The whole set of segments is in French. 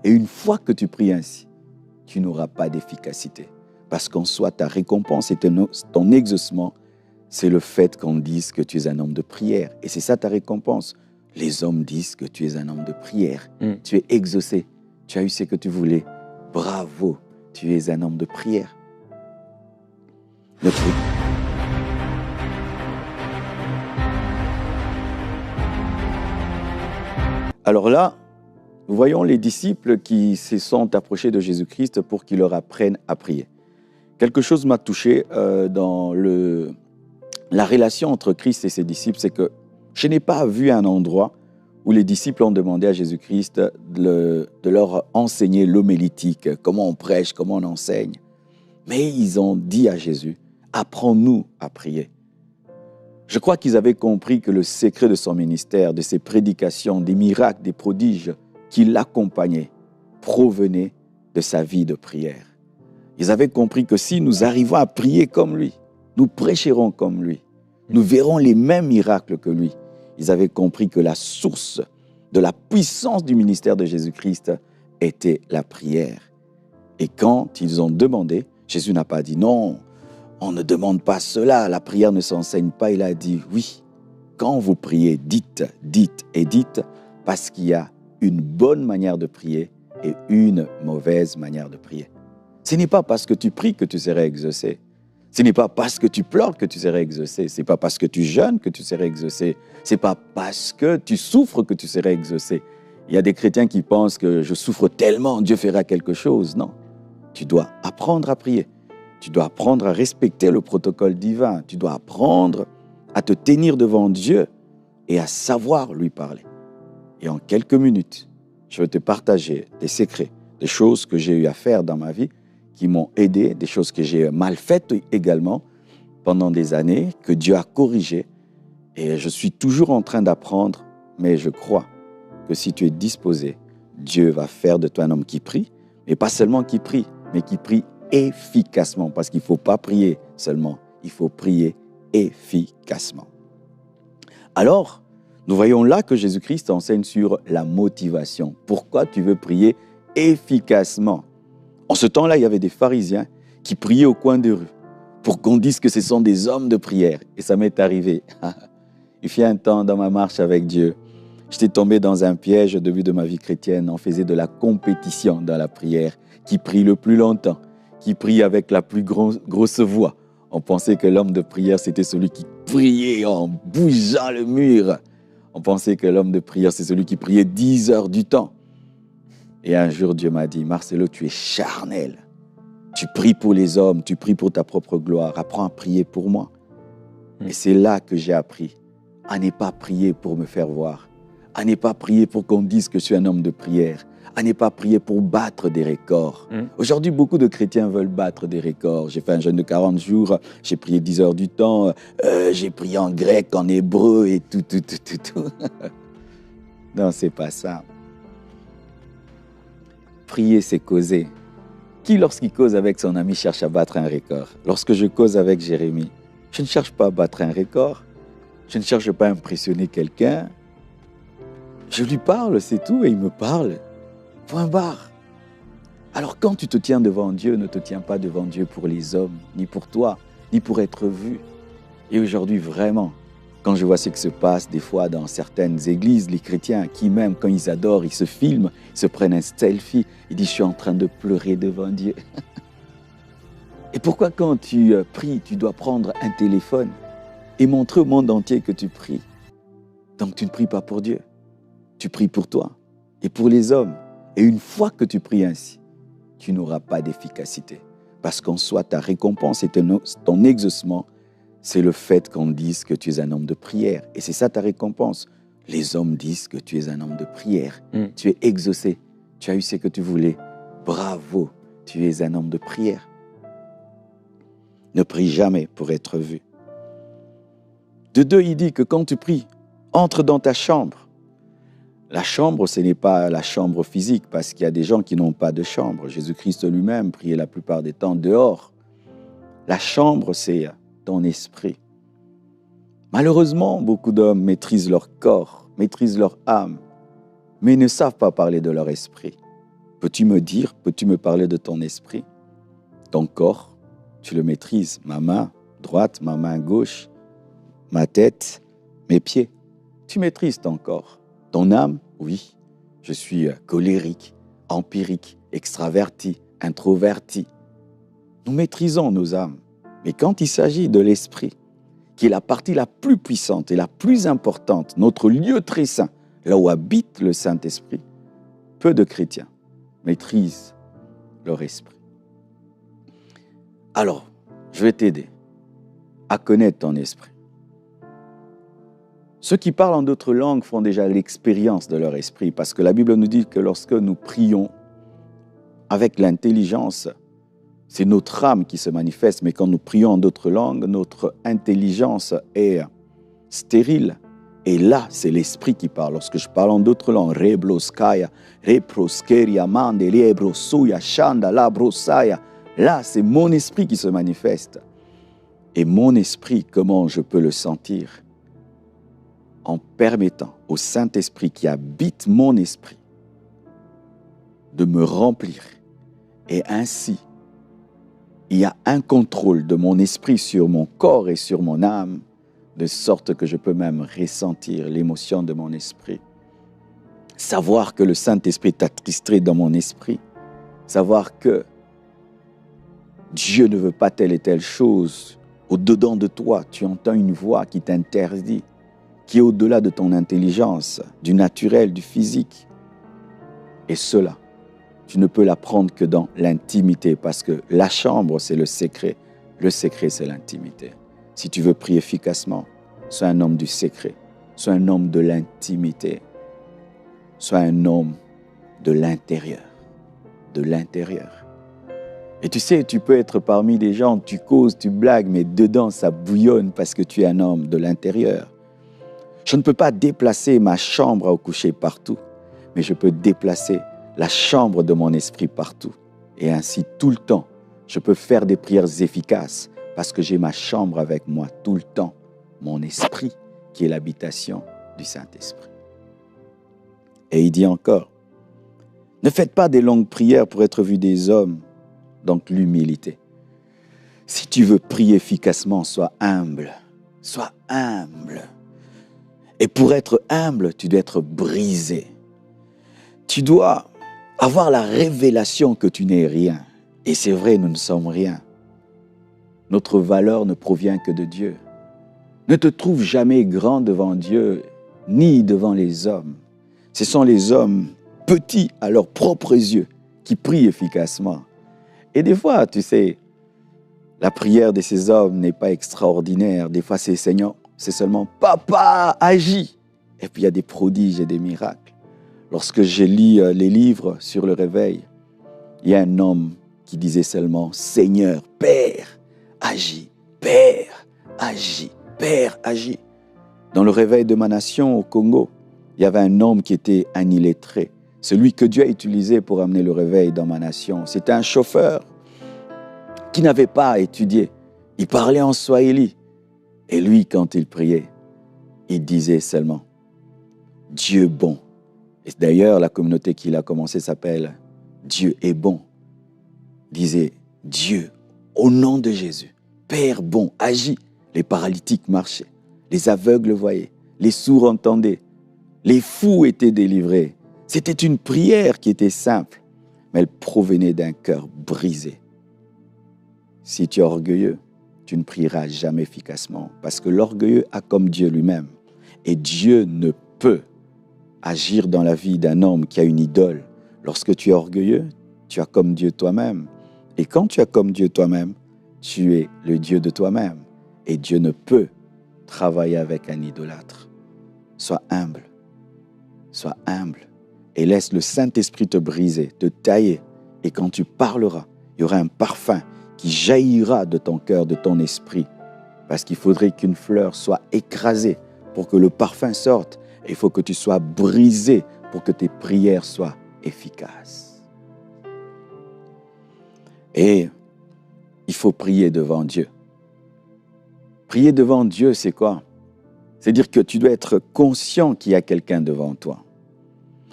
Et une fois que tu pries ainsi, tu n'auras pas d'efficacité. Parce qu'en soi, ta récompense et ton exaucement, c'est le fait qu'on dise que tu es un homme de prière. Et c'est ça ta récompense. Les hommes disent que tu es un homme de prière. Tu es exaucé. Tu as eu ce que tu voulais. Bravo, tu es un homme de prière. Alors là, nous voyons les disciples qui se sont approchés de Jésus-Christ pour qu'il leur apprenne à prier. Quelque chose m'a touché dans la relation entre Christ et ses disciples, c'est que je n'ai pas vu un endroit où les disciples ont demandé à Jésus-Christ de leur enseigner l'homélétique, comment on prêche, comment on enseigne. Mais ils ont dit à Jésus, apprends-nous à prier. Je crois qu'ils avaient compris que le secret de son ministère, de ses prédications, des miracles, des prodiges qui l'accompagnaient, provenait de sa vie de prière. Ils avaient compris que si nous arrivons à prier comme lui, nous prêcherons comme lui, nous verrons les mêmes miracles que lui. Ils avaient compris que la source de la puissance du ministère de Jésus-Christ était la prière. Et quand ils ont demandé, Jésus n'a pas dit non, on ne demande pas cela, la prière ne s'enseigne pas. Il a dit oui, quand vous priez, dites, dites et dites, parce qu'il y a une bonne manière de prier et une mauvaise manière de prier. Ce n'est pas parce que tu pries que tu seras exaucé. Ce n'est pas parce que tu pleures que tu seras exaucé. Ce n'est pas parce que tu jeûnes que tu seras exaucé. Ce n'est pas parce que tu souffres que tu seras exaucé. Il y a des chrétiens qui pensent que je souffre tellement, Dieu fera quelque chose. Non, tu dois apprendre à prier. Tu dois apprendre à respecter le protocole divin. Tu dois apprendre à te tenir devant Dieu et à savoir lui parler. Et en quelques minutes, je vais te partager des secrets, des choses que j'ai eu à faire dans ma vie qui m'ont aidé, des choses que j'ai mal faites également pendant des années, que Dieu a corrigées. Et je suis toujours en train d'apprendre, mais je crois que si tu es disposé, Dieu va faire de toi un homme qui prie, mais pas seulement qui prie, mais qui prie efficacement, parce qu'il ne faut pas prier seulement, il faut prier efficacement. Alors, nous voyons là que Jésus-Christ enseigne sur la motivation. Pourquoi tu veux prier efficacement? En ce temps-là, il y avait des pharisiens qui priaient au coin de rue pour qu'on dise que ce sont des hommes de prière. Et ça m'est arrivé. Il fut un temps dans ma marche avec Dieu, j'étais tombé dans un piège au début de ma vie chrétienne. On faisait de la compétition dans la prière. Qui prie le plus longtemps, qui prie avec la plus grosse voix. On pensait que l'homme de prière, c'était celui qui priait en bougeant le mur. On pensait que l'homme de prière, c'est celui qui priait 10 heures du temps. Et un jour, Dieu m'a dit, Marcelo, tu es charnel. Tu pries pour les hommes, tu pries pour ta propre gloire. Apprends à prier pour moi. Et c'est là que j'ai appris à ne pas prier pour me faire voir, à ne pas prier pour qu'on dise que je suis un homme de prière, à ne pas prier pour battre des records. Aujourd'hui, beaucoup de chrétiens veulent battre des records. J'ai fait un jeûne de 40 jours, j'ai prié 10 heures du temps, j'ai prié en grec, en hébreu et tout. Non, c'est pas ça. Prier, c'est causer. Qui, lorsqu'il cause avec son ami, cherche à battre un record? Lorsque je cause avec Jérémie, je ne cherche pas à battre un record. Je ne cherche pas à impressionner quelqu'un. Je lui parle, c'est tout, et il me parle. Point barre. Alors quand tu te tiens devant Dieu, ne te tiens pas devant Dieu pour les hommes, ni pour toi, ni pour être vu. Et aujourd'hui, vraiment, quand je vois ce qui se passe des fois dans certaines églises, les chrétiens qui même, quand ils adorent, ils se filment, ils se prennent un selfie, ils disent « je suis en train de pleurer devant Dieu ». Et pourquoi quand tu pries, tu dois prendre un téléphone et montrer au monde entier que tu pries? Donc tu ne pries pas pour Dieu, tu pries pour toi et pour les hommes. Et une fois que tu pries ainsi, tu n'auras pas d'efficacité. Parce qu'en soi, ta récompense et ton exaucement, c'est le fait qu'on dise que tu es un homme de prière. Et c'est ça ta récompense. Les hommes disent que tu es un homme de prière. Tu es exaucé. Tu as eu ce que tu voulais. Bravo, tu es un homme de prière. Ne prie jamais pour être vu. De deux, il dit que quand tu pries, entre dans ta chambre. La chambre, ce n'est pas la chambre physique, parce qu'il y a des gens qui n'ont pas de chambre. Jésus-Christ lui-même priait la plupart des temps dehors. La chambre, c'est ton esprit. Malheureusement, beaucoup d'hommes maîtrisent leur corps, maîtrisent leur âme, mais ne savent pas parler de leur esprit. Peux-tu me dire, peux-tu me parler de ton esprit? Ton corps, tu le maîtrises. Ma main droite, ma main gauche, ma tête, mes pieds. Tu maîtrises ton corps. Ton âme, oui. Je suis colérique, empirique, extraverti, introverti. Nous maîtrisons nos âmes. Mais quand il s'agit de l'esprit, qui est la partie la plus puissante et la plus importante, notre lieu très saint, là où habite le Saint-Esprit, peu de chrétiens maîtrisent leur esprit. Alors, je vais t'aider à connaître ton esprit. Ceux qui parlent en d'autres langues font déjà l'expérience de leur esprit, parce que la Bible nous dit que lorsque nous prions avec l'intelligence, c'est notre âme qui se manifeste, mais quand nous prions en d'autres langues, notre intelligence est stérile. Et là, c'est l'esprit qui parle. Lorsque je parle en d'autres langues, rebloskaya, reproskeria, mande, liebrosuya, shanda, labrosaya, là, c'est mon esprit qui se manifeste. Et mon esprit, comment je peux le sentir? En permettant au Saint-Esprit qui habite mon esprit de me remplir. Et ainsi, il y a un contrôle de mon esprit sur mon corps et sur mon âme, de sorte que je peux même ressentir l'émotion de mon esprit. Savoir que le Saint-Esprit est attristé dans mon esprit. Savoir que Dieu ne veut pas telle et telle chose. Au-dedans de toi, tu entends une voix qui t'interdit, qui est au-delà de ton intelligence, du naturel, du physique. Et cela, tu ne peux l'apprendre que dans l'intimité, parce que la chambre, c'est le secret. Le secret, c'est l'intimité. Si tu veux prier efficacement, sois un homme du secret, sois un homme de l'intimité, sois un homme de l'intérieur, de l'intérieur. Et tu sais, tu peux être parmi des gens, tu causes, tu blagues, mais dedans, ça bouillonne parce que tu es un homme de l'intérieur. Je ne peux pas déplacer ma chambre au coucher partout, mais je peux déplacer la chambre de mon esprit partout. Et ainsi, tout le temps, je peux faire des prières efficaces parce que j'ai ma chambre avec moi tout le temps, mon esprit qui est l'habitation du Saint-Esprit. Et il dit encore, ne faites pas des longues prières pour être vus des hommes, donc l'humilité. Si tu veux prier efficacement, sois humble. Sois humble. Et pour être humble, tu dois être brisé. Tu dois avoir la révélation que tu n'es rien. Et c'est vrai, nous ne sommes rien. Notre valeur ne provient que de Dieu. Ne te trouve jamais grand devant Dieu, ni devant les hommes. Ce sont les hommes petits à leurs propres yeux qui prient efficacement. Et des fois, tu sais, la prière de ces hommes n'est pas extraordinaire. Des fois, c'est Seigneur, c'est seulement Papa, agis. Et puis, il y a des prodiges et des miracles. Lorsque je lis les livres sur le réveil, il y a un homme qui disait seulement Seigneur, Père, agis, Père, agis, Père, agis. Dans le réveil de ma nation au Congo, il y avait un homme qui était un illettré. Celui que Dieu a utilisé pour amener le réveil dans ma nation. C'était un chauffeur qui n'avait pas étudié. Il parlait en swahili. Et lui, quand il priait, il disait seulement « Dieu bon ». Et d'ailleurs, la communauté qu'il a commencé s'appelle « Dieu est bon ». Il disait « Dieu, au nom de Jésus, Père bon, agis ». Les paralytiques marchaient, les aveugles voyaient, les sourds entendaient, les fous étaient délivrés. C'était une prière qui était simple, mais elle provenait d'un cœur brisé. Si tu es orgueilleux, tu ne prieras jamais efficacement, parce que l'orgueilleux a comme Dieu lui-même. Et Dieu ne peut agir dans la vie d'un homme qui a une idole. Lorsque tu es orgueilleux, tu as comme Dieu toi-même. Et quand tu as comme Dieu toi-même, tu es le Dieu de toi-même. Et Dieu ne peut travailler avec un idolâtre. Sois humble. Sois humble. Et laisse le Saint-Esprit te briser, te tailler. Et quand tu parleras, il y aura un parfum qui jaillira de ton cœur, de ton esprit. Parce qu'il faudrait qu'une fleur soit écrasée pour que le parfum sorte. Et il faut que tu sois brisé pour que tes prières soient efficaces. Et il faut prier devant Dieu. Prier devant Dieu, c'est quoi? C'est dire que tu dois être conscient qu'il y a quelqu'un devant toi.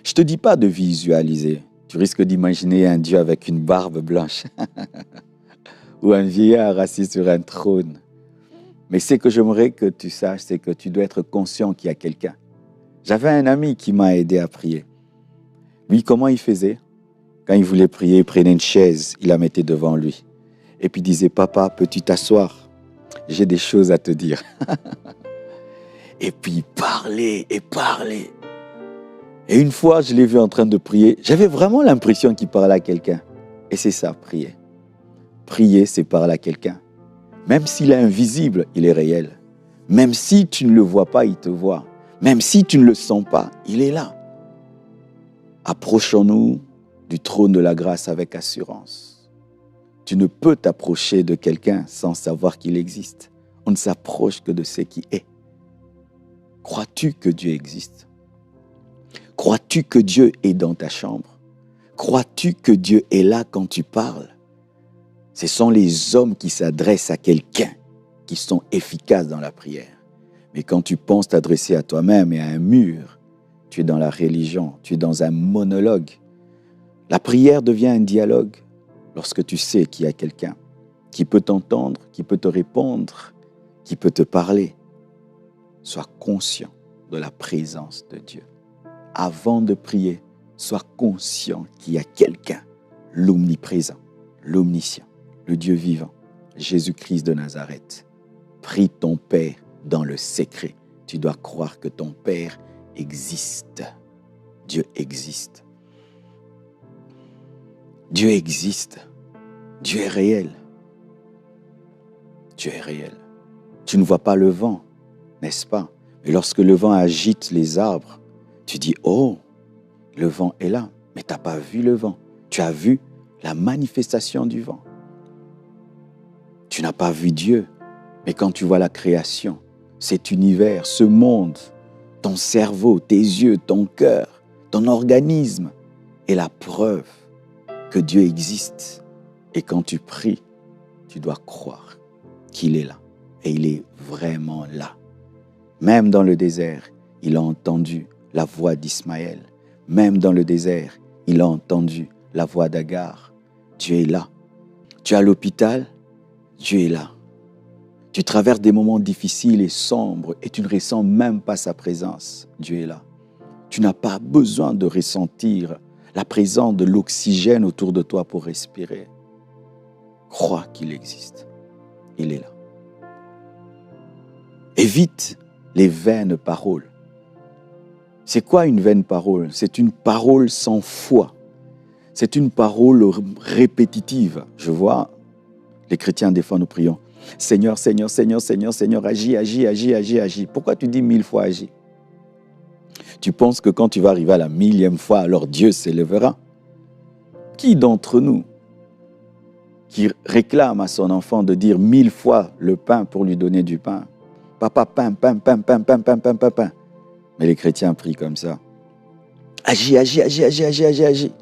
Je ne te dis pas de visualiser. Tu risques d'imaginer un Dieu avec une barbe blanche ou un vieillard assis sur un trône. Mais ce que j'aimerais que tu saches, c'est que tu dois être conscient qu'il y a quelqu'un. J'avais un ami qui m'a aidé à prier. Lui, comment il faisait? Quand il voulait prier, il prenait une chaise, il la mettait devant lui. Et puis il disait, papa, peux-tu t'asseoir? J'ai des choses à te dire. Et puis il parlait et parlait. Et une fois, je l'ai vu en train de prier. J'avais vraiment l'impression qu'il parlait à quelqu'un. Et c'est ça, prier. Prier, c'est parler à quelqu'un. Même s'il est invisible, il est réel. Même si tu ne le vois pas, il te voit. Même si tu ne le sens pas, il est là. Approchons-nous du trône de la grâce avec assurance. Tu ne peux t'approcher de quelqu'un sans savoir qu'il existe. On ne s'approche que de ce qui est. Crois-tu que Dieu existe? Crois-tu que Dieu est dans ta chambre? Crois-tu que Dieu est là quand tu parles? Ce sont les hommes qui s'adressent à quelqu'un qui sont efficaces dans la prière. Mais quand tu penses t'adresser à toi-même et à un mur, tu es dans la religion, tu es dans un monologue. La prière devient un dialogue lorsque tu sais qu'il y a quelqu'un qui peut t'entendre, qui peut te répondre, qui peut te parler. Sois conscient de la présence de Dieu. Avant de prier, sois conscient qu'il y a quelqu'un, l'omniprésent, l'omniscient, le Dieu vivant, Jésus-Christ de Nazareth. Prie ton Père dans le secret. Tu dois croire que ton Père existe. Dieu existe. Dieu existe. Dieu est réel. Dieu est réel. Tu ne vois pas le vent, n'est-ce pas? Mais lorsque le vent agite les arbres, tu dis, oh, le vent est là. Mais tu n'as pas vu le vent. Tu as vu la manifestation du vent. Tu n'as pas vu Dieu. Mais quand tu vois la création, cet univers, ce monde, ton cerveau, tes yeux, ton cœur, ton organisme est la preuve que Dieu existe. Et quand tu pries, tu dois croire qu'il est là. Et il est vraiment là. Même dans le désert, il a entendu la voix d'Ismaël. Même dans le désert, il a entendu la voix d'Agar. Dieu est là. Tu es à l'hôpital, Dieu est là. Tu traverses des moments difficiles et sombres et tu ne ressens même pas sa présence. Dieu est là. Tu n'as pas besoin de ressentir la présence de l'oxygène autour de toi pour respirer. Crois qu'il existe. Il est là. Évite les vaines paroles. C'est quoi une vaine parole? C'est une parole sans foi. C'est une parole répétitive. Je vois les chrétiens des fois nous prions. Seigneur, Seigneur, Seigneur, Seigneur, Seigneur, agis, agis, agis, agis, agis. Pourquoi tu dis 1000 fois agis? Tu penses que quand tu vas arriver à la 1000e fois, alors Dieu s'élèvera? Qui d'entre nous qui réclame à son enfant de dire 1000 fois le pain pour lui donner du pain? Papa, pain, pain, pain, pain, pain, pain, pain, pain, pain. Mais les chrétiens prient comme ça. Agis, agis, agis, agis, agis, agis, agis.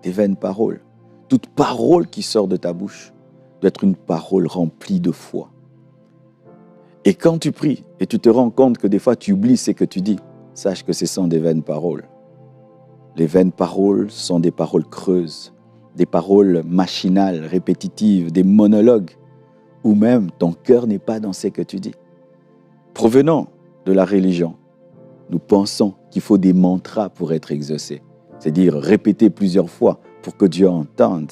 Des vaines paroles. Toute parole qui sort de ta bouche doit être une parole remplie de foi. Et quand tu pries et tu te rends compte que des fois tu oublies ce que tu dis, sache que ce sont des vaines paroles. Les vaines paroles sont des paroles creuses, des paroles machinales, répétitives, des monologues, ou même ton cœur n'est pas dans ce que tu dis. Provenant de la religion, nous pensons qu'il faut des mantras pour être exaucé, c'est-à-dire répéter plusieurs fois pour que Dieu entende.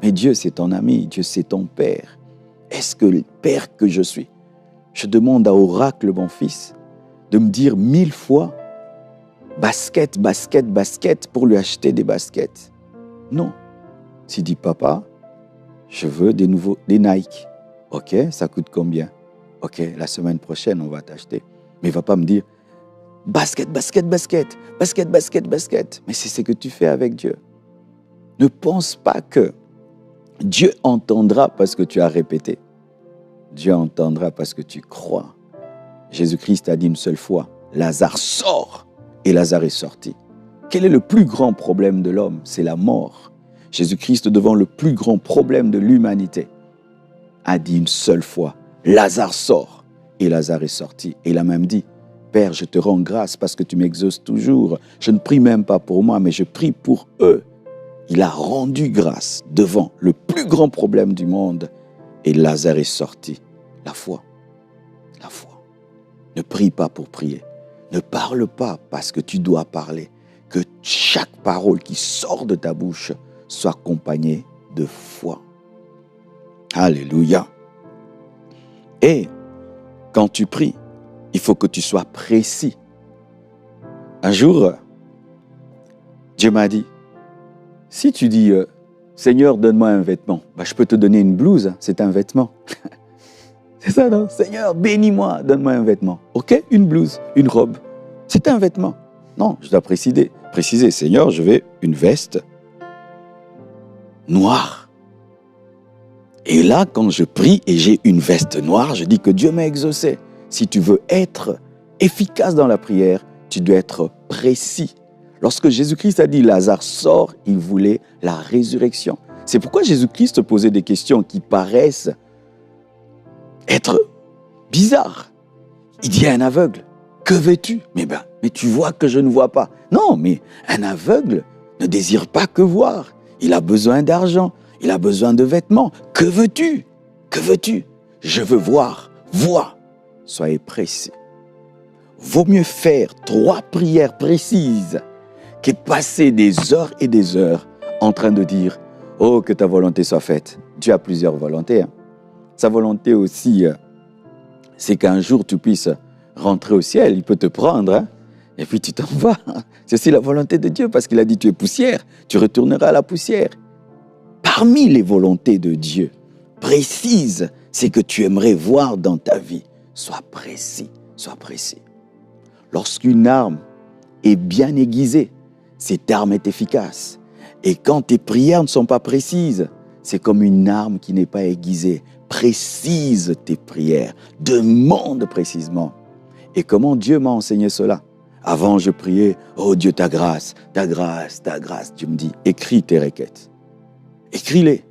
Mais Dieu, c'est ton ami, Dieu, c'est ton Père. Est-ce que le Père que je suis, je demande à Oracle, mon fils, de me dire 1000 fois basket, basket, basket pour lui acheter des baskets? Non. S'il dit, papa, je veux des Nike. Ok, ça coûte combien? Ok, la semaine prochaine, on va t'acheter. Mais il ne va pas me dire basket, basket, basket, basket, basket, basket. Mais c'est ce que tu fais avec Dieu. Ne pense pas que Dieu entendra parce que tu as répété. Dieu entendra parce que tu crois. Jésus-Christ a dit une seule fois, Lazare sort, et Lazare est sorti. Quel est le plus grand problème de l'homme? C'est la mort. Jésus-Christ, devant le plus grand problème de l'humanité, a dit une seule fois, Lazare sort, et Lazare est sorti. Et il a même dit, Père, je te rends grâce parce que tu m'exauces toujours. Je ne prie même pas pour moi, mais je prie pour eux. il a rendu grâce devant le plus grand problème du monde et Lazare est sorti. La foi. La foi. Ne prie pas pour prier. Ne parle pas parce que tu dois parler. Que chaque parole qui sort de ta bouche soit accompagnée de foi. Alléluia. Et quand tu pries, il faut que tu sois précis. Un jour, Dieu m'a dit, si tu dis, Seigneur, donne-moi un vêtement, je peux te donner une blouse, c'est un vêtement. C'est ça, non? Seigneur, bénis-moi, donne-moi un vêtement. Ok, une blouse, une robe, c'est un vêtement. Non, je dois préciser, Seigneur, je veux une veste noire. Et là, quand je prie et j'ai une veste noire, je dis que Dieu m'a exaucé. Si tu veux être efficace dans la prière, tu dois être précis. Lorsque Jésus-Christ a dit Lazare sort, il voulait la résurrection. C'est pourquoi Jésus-Christ posait des questions qui paraissent être bizarres. Il dit à un aveugle, que veux-tu? Mais tu vois que je ne vois pas. Non, mais un aveugle ne désire pas que voir. Il a besoin d'argent, il a besoin de vêtements. Que veux-tu? Que veux-tu? Je veux voir, vois. Soyez précis. Vaut mieux faire 3 prières précises que passer des heures et des heures en train de dire « Oh, que ta volonté soit faite ». Dieu a plusieurs volontés. Sa volonté aussi, c'est qu'un jour tu puisses rentrer au ciel. Il peut te prendre et puis tu t'en vas. C'est aussi la volonté de Dieu parce qu'il a dit « Tu es poussière, tu retourneras à la poussière ». Parmi les volontés de Dieu, précise, c'est que tu aimerais voir dans ta vie. Sois précis, sois précis. Lorsqu'une arme est bien aiguisée, cette arme est efficace. Et quand tes prières ne sont pas précises, c'est comme une arme qui n'est pas aiguisée. Précise tes prières. Demande précisément. Et comment Dieu m'a enseigné cela? Avant, je priais, oh Dieu, ta grâce, ta grâce, ta grâce. Dieu me dit, écris tes requêtes. Écris-les.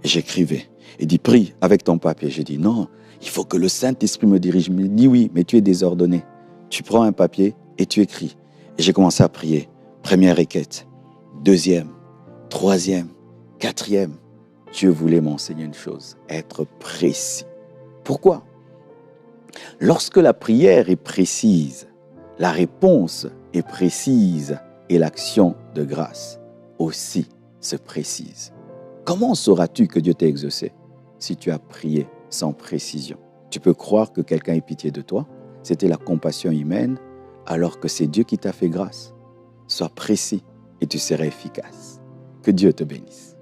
Et j'écrivais. Il dit, prie avec ton papier. J'ai dit, non, il faut que le Saint-Esprit me dirige. Il me dit, oui, mais tu es désordonné. Tu prends un papier et tu écris. Et j'ai commencé à prier. Première requête, deuxième, troisième, quatrième. Dieu voulait m'enseigner une chose, être précis. Pourquoi? Lorsque la prière est précise, la réponse est précise et l'action de grâce aussi se précise. Comment sauras-tu que Dieu t'a exaucé si tu as prié sans précision? Tu peux croire que quelqu'un ait pitié de toi, c'était la compassion humaine, alors que c'est Dieu qui t'a fait grâce. Sois précis et tu seras efficace. Que Dieu te bénisse.